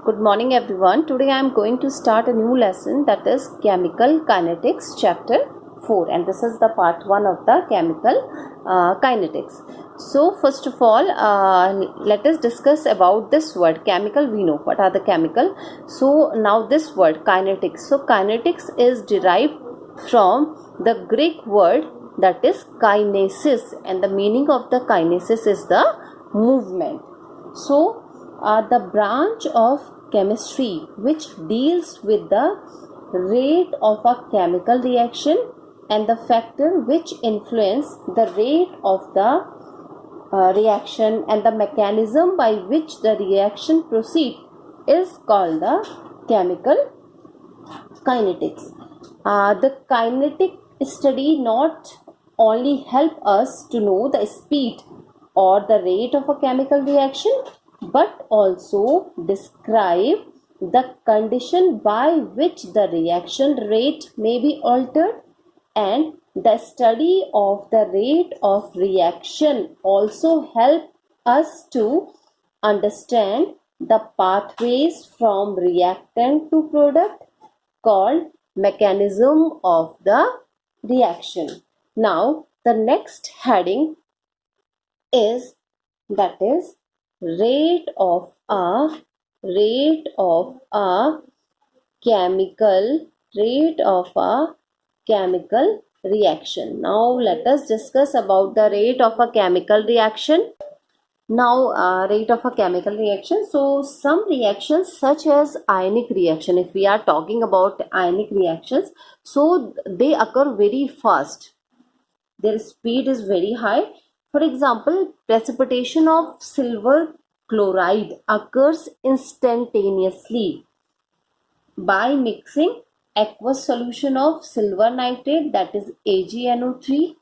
Good morning everyone. Today I am going to start a new lesson, that is Chemical Kinetics chapter 4, and this is the part 1 of the Chemical Kinetics. So first of all, let us discuss about this word chemical. We know what are the chemical. So now this word kinetics. So kinetics is derived from the Greek word that is kinesis, and the meaning of the kinesis is the movement. So the branch of chemistry which deals with the rate of a chemical reaction and the factor which influence the rate of the reaction and the mechanism by which the reaction proceeds is called the chemical kinetics. The kinetic study not only help us to know the speed or the rate of a chemical reaction, but also describe the condition by which the reaction rate may be altered, and the study of the rate of reaction also help us to understand the pathways from reactant to product, called mechanism of the reaction. Now the next heading is, that is rate of a chemical reaction. Now let us discuss about the rate of a chemical reaction. Now rate of a chemical reaction. So some reactions such as ionic reaction, if we are talking about ionic reactions, so they occur very fast. Their speed is very high. For example, precipitation of silver chloride occurs instantaneously by mixing aqueous solution of silver nitrate, that is AgNO3,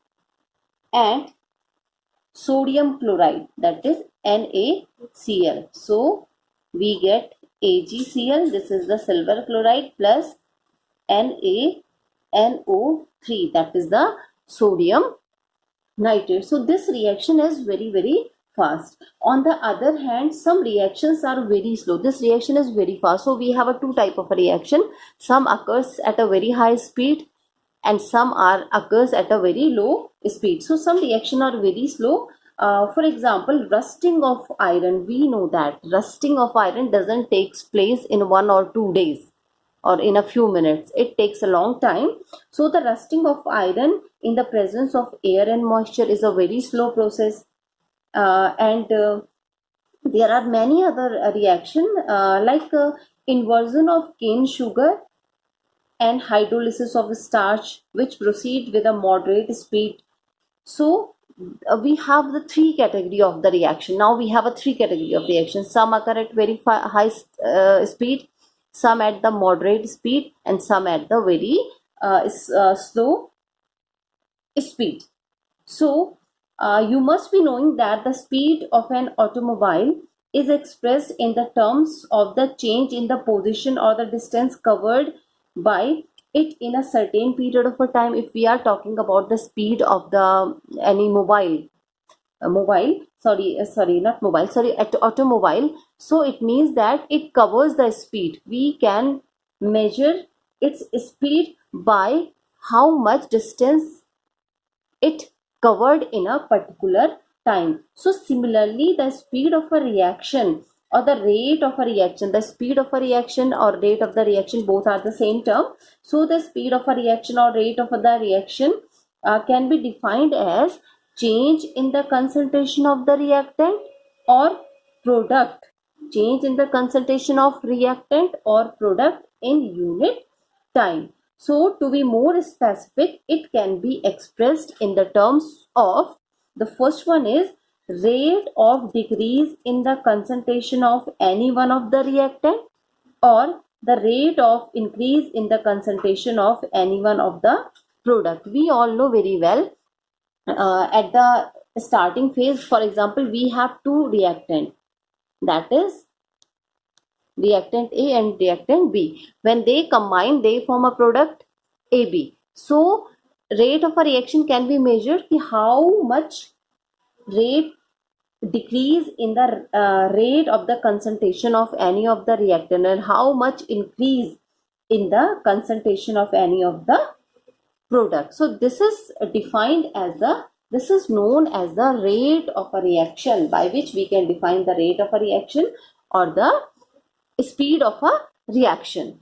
and sodium chloride, that is NaCl. So we get AgCl, this is the silver chloride, plus NaNO3, that is the sodium nitrate. So this reaction is very fast. On the other hand, some reactions are very slow. This reaction is very fast. So we have a two type of a reaction. Some occurs at a very high speed and some occurs at a very low speed. So some reaction are very slow. For example, rusting of iron. We know that rusting of iron doesn't take place in 1 or 2 days or in a few minutes. It takes a long time. So the rusting of iron in the presence of air and moisture is a very slow process. And there are many other reactions like inversion of cane sugar and hydrolysis of starch, which proceed with a moderate speed. So we have the three category of the reaction. Now we have a three category of reaction. Some occur at very high speed, some at the moderate speed, and some at the very slow speed. So you must be knowing that the speed of an automobile is expressed in the terms of the change in the position or the distance covered by it in a certain period of a time. If we are talking about the speed of the any automobile, so it means that it covers the speed. We can measure its speed by how much distance it covered in a particular time. So similarly, the speed of a reaction or the rate of a reaction, the speed of a reaction or rate of the reaction, both are the same term. So the speed of a reaction or rate of the reaction can be defined as change in the concentration of the reactant or product, change in the concentration of reactant or product in unit time. So to be more specific, it can be expressed in the terms of, the first one is rate of decrease in the concentration of any one of the reactant, or the rate of increase in the concentration of any one of the product. We all know very well at the starting phase, for example, we have two reactant, that is reactant A and reactant B. When they combine, they form a product AB. So rate of a reaction can be measured, how much rate decrease in the rate of the concentration of any of the reactant, and how much increase in the concentration of any of the product. So this is defined as this is known as the rate of a reaction, by which we can define the rate of a reaction or the speed of a reaction.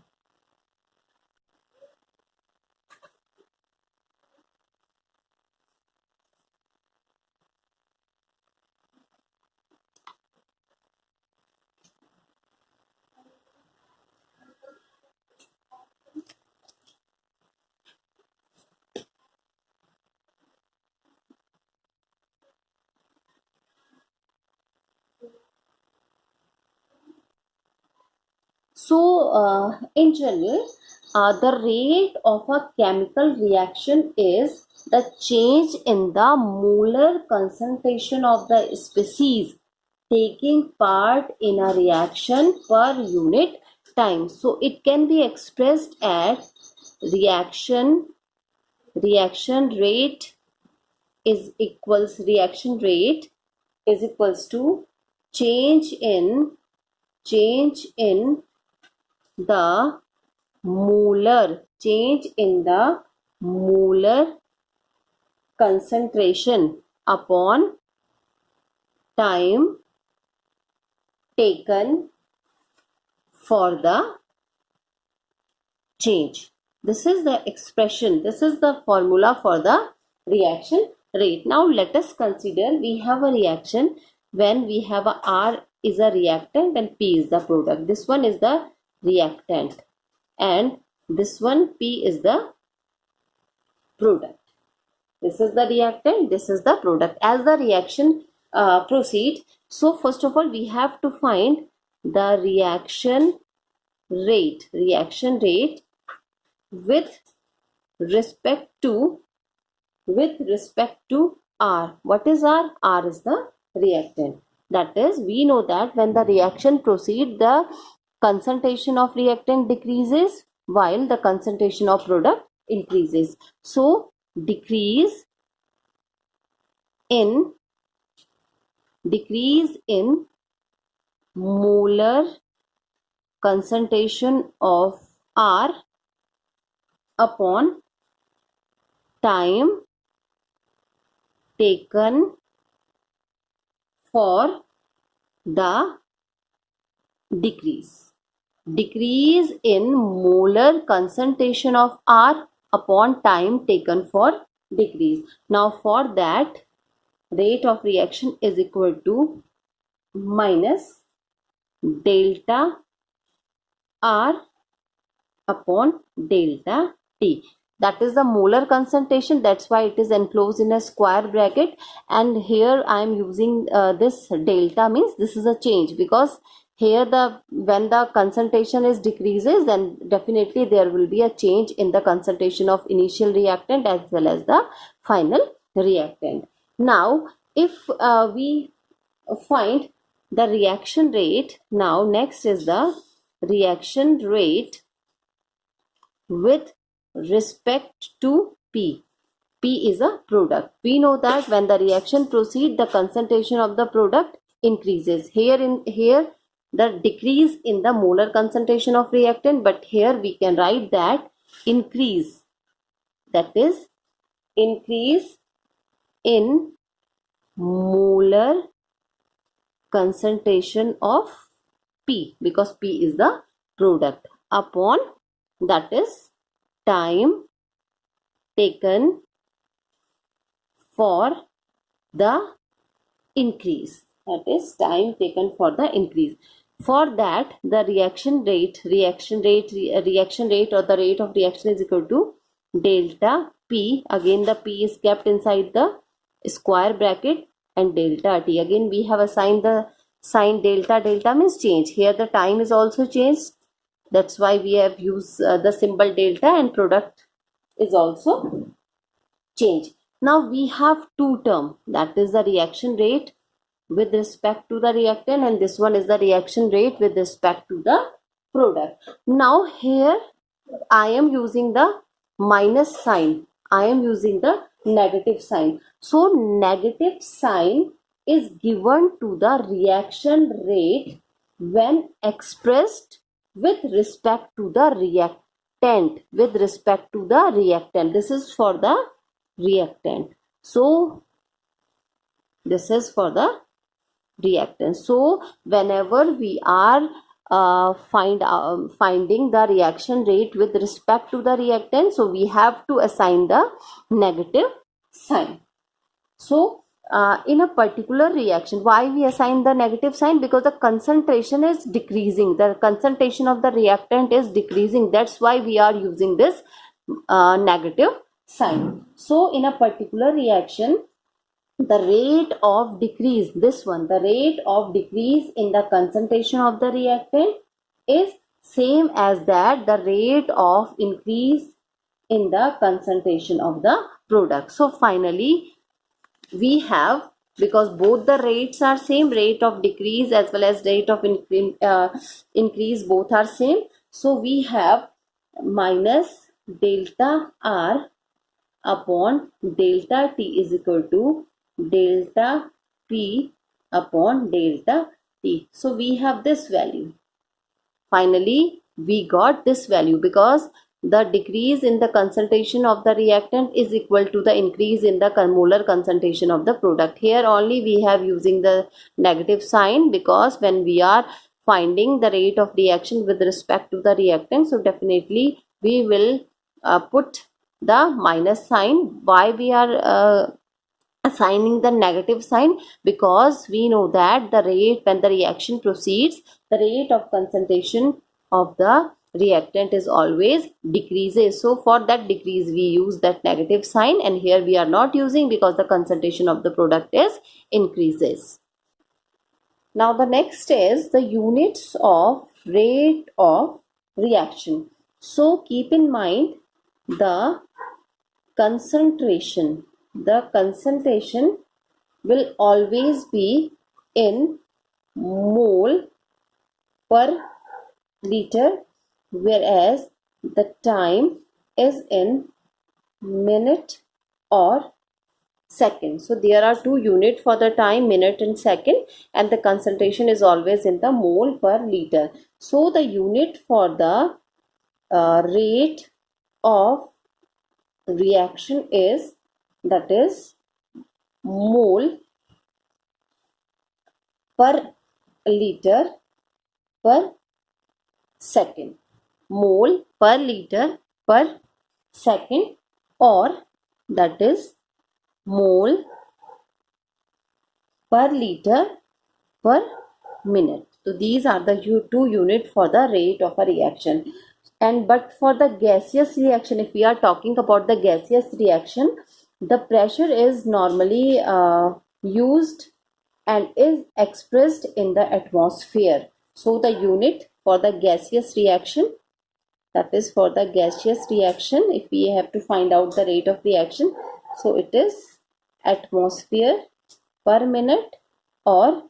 So, in general, the rate of a chemical reaction is the change in the molar concentration of the species taking part in a reaction per unit time. So, it can be expressed as reaction rate reaction rate is equals to change in the change in the molar concentration upon time taken for the change. This is the expression, this is the formula for the reaction rate. Now let us consider we have a reaction when we have a R is a reactant and P is the product. This one is the reactant and this one P is the product. This is the reactant, this is the product. As the reaction proceeds, so first of all we have to find the reaction rate with respect to R. What is R? R is the reactant. That is, we know that when the reaction proceeds, the concentration of reactant decreases while the concentration of product increases. So, decrease in molar concentration of R upon time taken for the decrease in molar concentration of R upon time taken for decrease. Now for that, rate of reaction is equal to minus delta R upon delta T. That is the molar concentration. That's why it is enclosed in a square bracket. And here I am using this delta, means this is a change, because here when the concentration is decreases, then definitely there will be a change in the concentration of initial reactant as well as the final reactant. Now if we find the reaction rate, now next is the reaction rate with respect to P. P is a product. We know that when the reaction proceeds, the concentration of the product increases. Here the decrease in the molar concentration of reactant, but here we can write that increase. That is, increase in molar concentration of P, because P is the product, upon, that is, time taken for the increase. That is, time taken for the increase. For that, the reaction rate or the rate of reaction is equal to delta P. Again, the P is kept inside the square bracket, and delta T. Again, we have assigned the sign delta. Delta means change. Here the time is also changed. That's why we have used the symbol delta, and product is also changed. Now we have two terms, that is the reaction rate with respect to the reactant, and this one is the reaction rate with respect to the product. Now here I am using the minus sign. I am using the negative sign. So negative sign is given to the reaction rate when expressed with respect to the reactant. This is for the reactant. So this is for the reactant. So whenever we are finding the reaction rate with respect to the reactant, so we have to assign the negative sign. So in a particular reaction, why we assign the negative sign? Because the concentration is decreasing, the concentration of the reactant is decreasing. That's why we are using this negative sign. So in a particular reaction, the rate of decrease, the rate of decrease in the concentration of the reactant is same as that the rate of increase in the concentration of the product. So finally we have, because both the rates are same, rate of decrease as well as rate of increase, both are same. So we have minus delta R upon delta T is equal to delta P upon delta T. So we have this value. Finally, we got this value because the decrease in the concentration of the reactant is equal to the increase in the molar concentration of the product. Here only we have using the negative sign, because when we are finding the rate of reaction with respect to the reactant, so definitely we will put the minus sign. Why we are assigning the negative sign? Because we know that the rate, when the reaction proceeds, the rate of concentration of the reactant is always decreases. So for that decrease we use that negative sign, and here we are not using because the concentration of the product is increases. Now the next is the units of rate of reaction. So keep in mind the concentration will always be in mole per liter, whereas the time is in minute or second. So there are two units for the time, minute and second, and the concentration is always in the mole per liter. So the unit for the rate of reaction is, that is, mole per liter per second. Mole per liter per second, or that is mole per liter per minute. So these are the two units for the rate of a reaction. And but for the gaseous reaction, if we are talking about the gaseous reaction, the pressure is normally used and is expressed in the atmosphere. So the unit for the gaseous reaction, that is for the gaseous reaction, if we have to find out the rate of reaction, so it is atmosphere per minute, or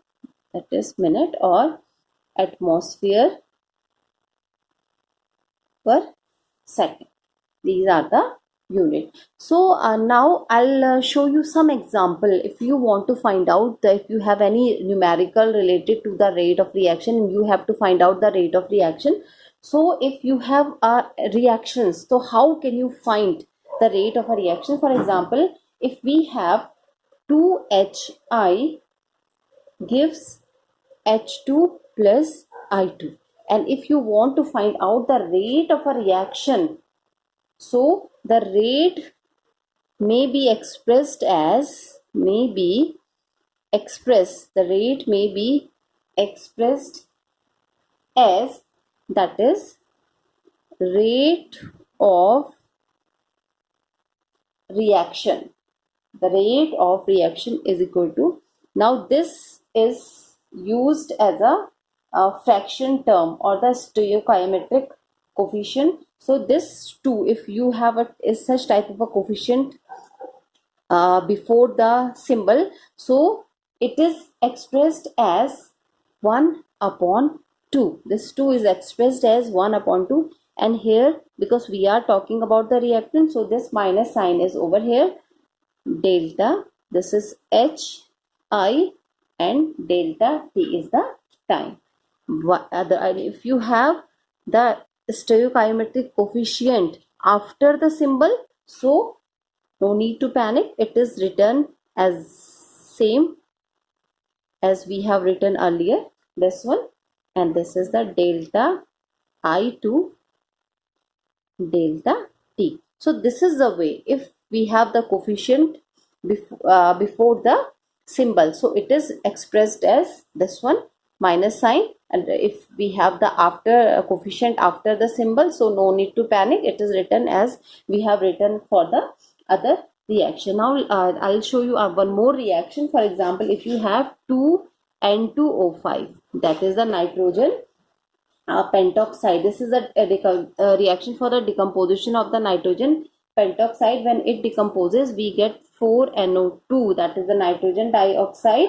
that is minute, or atmosphere per second. These are the unit. So now I'll show you some example. If you want to find out if you have any numerical related to the rate of reaction, you have to find out the rate of reaction. So if you have reactions, so how can you find the rate of a reaction? For example, if we have 2HI gives H2 plus I2, and if you want to find out the rate of a reaction, so the rate may be expressed as, the rate may be expressed as, that is, rate of reaction. The rate of reaction is equal to, now this is used as a fraction term, or the stoichiometric coefficient. So this 2, if you have is such type of a coefficient before the symbol, so it is expressed as 1 upon 2. This 2 is expressed as 1 upon 2, and here, because we are talking about the reactant, so this minus sign is over here. Delta, this is HI and delta t is the time. If you have the stoichiometric coefficient after the symbol, so no need to panic, it is written as same as we have written earlier, this one, and this is the delta I to delta t. So this is the way, if we have the coefficient before the symbol, so it is expressed as this one minus sign, and if we have the after coefficient after the symbol, so no need to panic, it is written as we have written for the other reaction. Now I'll show you one more reaction. For example, if you have 2N2O5, that is the nitrogen pentoxide. This is a reaction for the decomposition of the nitrogen pentoxide. When it decomposes, we get 4NO2, that is the nitrogen dioxide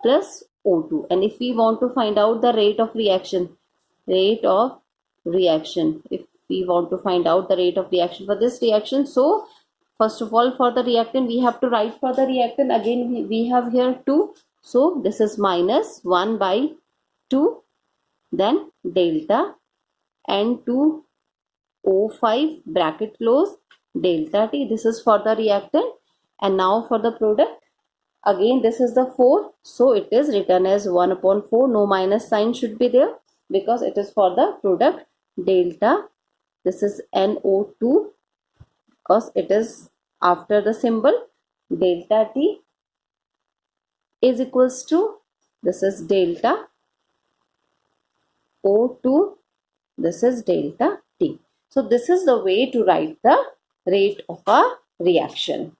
plus O2. And if we want to find out the rate of reaction, if we want to find out the rate of reaction for this reaction, so first of all, for the reactant, we have to write for the reactant. Again, we have here 2. So this is minus 1 by 2. Then delta N2O5 bracket close delta T. This is for the reactant. And now for the product. Again, this is the 4. So it is written as 1 upon 4. No minus sign should be there because it is for the product. Delta. This is NO2 because it is after the symbol. Delta T is equals to, this is delta O2, this is delta T. So this is the way to write the rate of a reaction.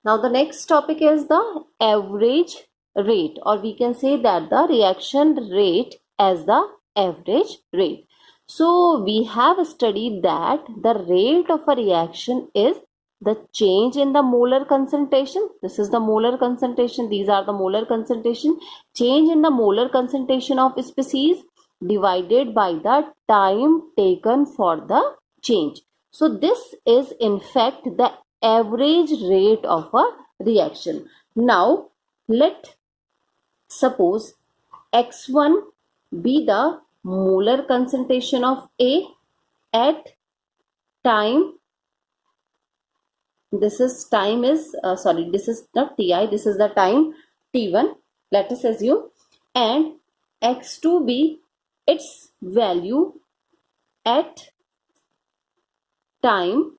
Now the next topic is the average rate, or we can say that the reaction rate as the average rate. So we have studied that the rate of a reaction is the change in the molar concentration. This is the molar concentration. These are the molar concentration. Change in the molar concentration of species divided by the time taken for the change. So this is in fact the average rate of a reaction. Now let suppose X1 be the molar concentration of A at time. This is time is this is not Ti, this is the time T1, let us assume, and X2 be its value at time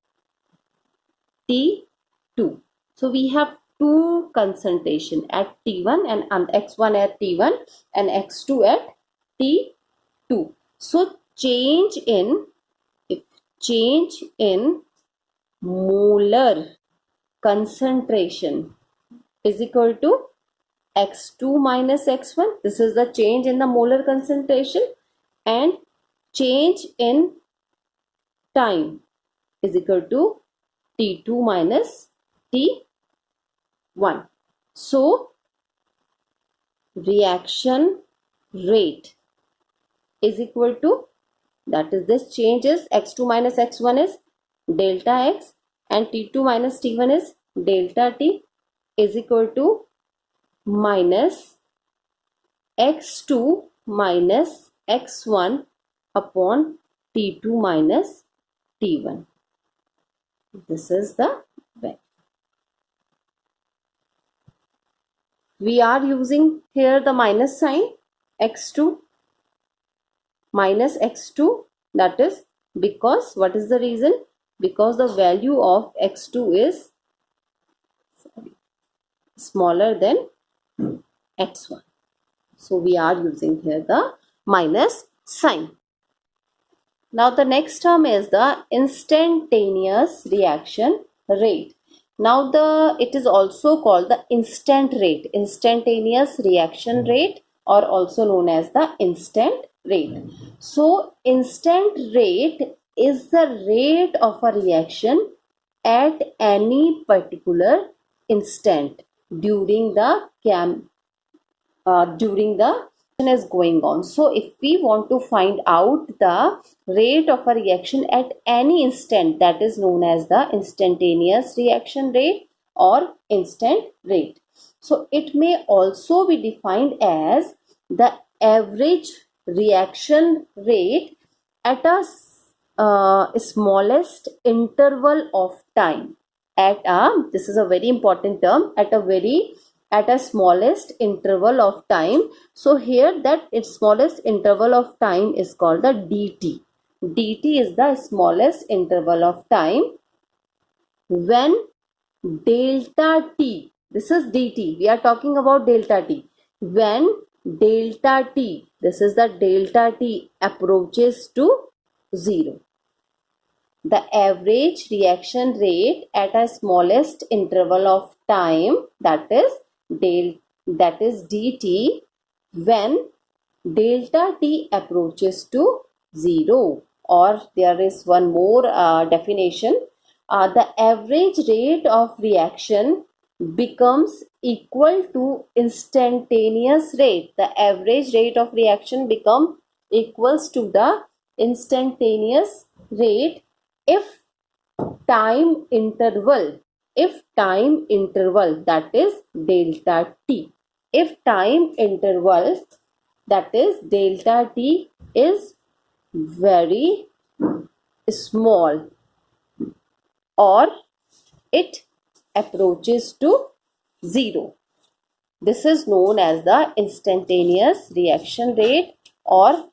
T2. So we have two concentration at T1 and X1 at T1 and X2 at T2. So change in molar concentration is equal to X2 minus X1. This is the change in the molar concentration, and change in time is equal to T2 minus T1. So reaction rate is equal to, that is, this change is X2 minus X1 is delta X and T2 minus T1 is delta T, is equal to minus X2 minus X1 upon T2 minus T1. This is the value. We are using here the minus sign, X2 minus X2, that is because, what is the reason? Because the value of X2 is smaller than X1. So we are using here the minus sign. Now the next term is the instantaneous reaction rate. Now it is also called the instant rate, instantaneous reaction rate, or also known as the instant rate. So instant rate is the rate of a reaction at any particular instant during the is going on. So if we want to find out the rate of a reaction at any instant, that is known as the instantaneous reaction rate or instant rate. So it may also be defined as the average reaction rate at a smallest interval of time. This is a very important term, at a smallest interval of time. So here that its smallest interval of time is called the dt. Dt is the smallest interval of time when delta t, this is dt, we are talking about delta t, when delta t, this is the delta t, approaches to 0. The average reaction rate at a smallest interval of time, that is dt, when delta t approaches to 0. Or there is one more definition. The average rate of reaction becomes equal to instantaneous rate. The average rate of reaction becomes equals to the instantaneous rate if time interval, that is delta t, if time interval, that is delta t, is very small or it approaches to 0. This is known as the instantaneous reaction rate or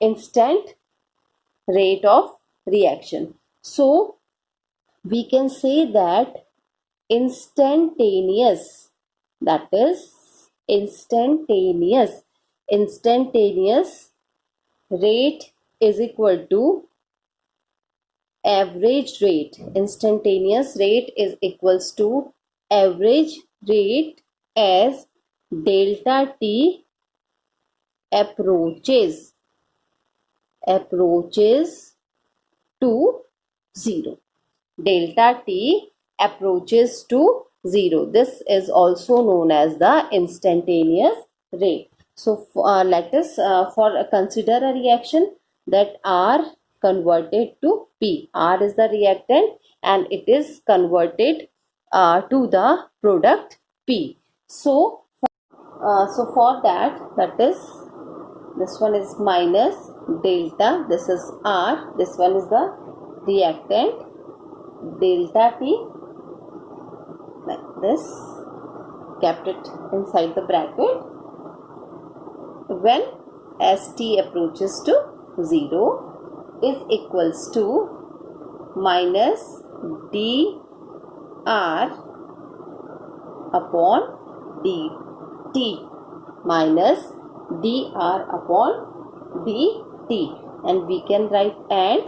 instant rate of reaction. So we can say that instantaneous, that is instantaneous rate is equal to average rate. Instantaneous rate is equals to average rate as delta t approaches to 0. Delta t approaches to 0. This is also known as the instantaneous rate. So let us consider a reaction that R converted to P. R is the reactant and it is converted to the product P. So for that is, this one is minus delta, this is R, this one is the reactant delta T, like this, kept it inside the bracket. When St approaches to 0 is equals to minus dr upon dt, minus dr upon dt, and we can write, and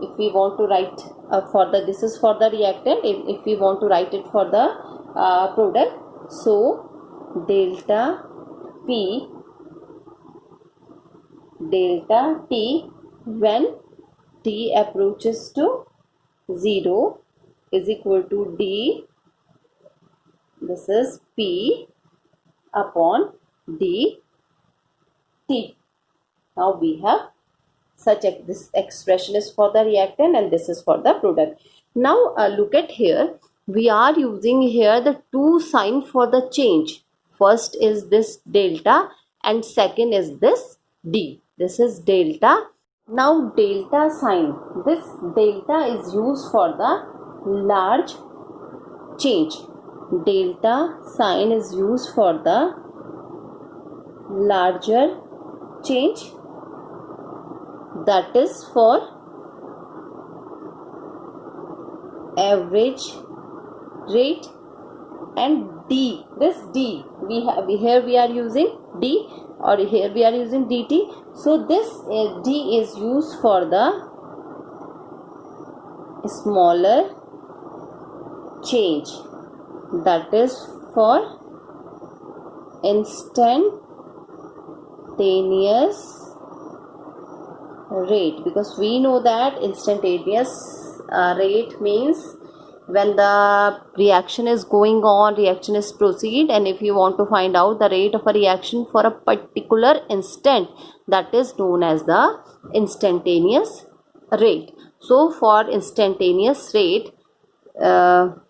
if we want to write for the, this is for the reactant, if we want to write it for the product, so delta P, delta T when T approaches to 0 is equal to D, this is P upon D T. Now we have such this expression is for the reactant and this is for the product. Now look at here, we are using here the two sign for the change. First is this delta and second is this D. This is delta. Now delta sign, this delta is used for the large change. Delta sign is used for the larger change, that is for average rate, and D, this D we are using D, or here we are using dt. So this D is used for the smaller change, that is for instantaneous rate, because we know that instantaneous rate means when the reaction is going on, reaction is proceed, and if you want to find out the rate of a reaction for a particular instant, that is known as the instantaneous rate. So for instantaneous rate,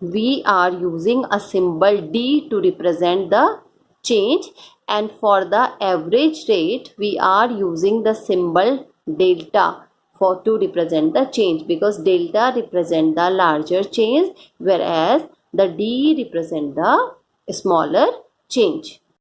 we are using a symbol D to represent the change, and for the average rate we are using the symbol delta for to represent the change, because delta represent the larger change whereas the D represent the smaller change.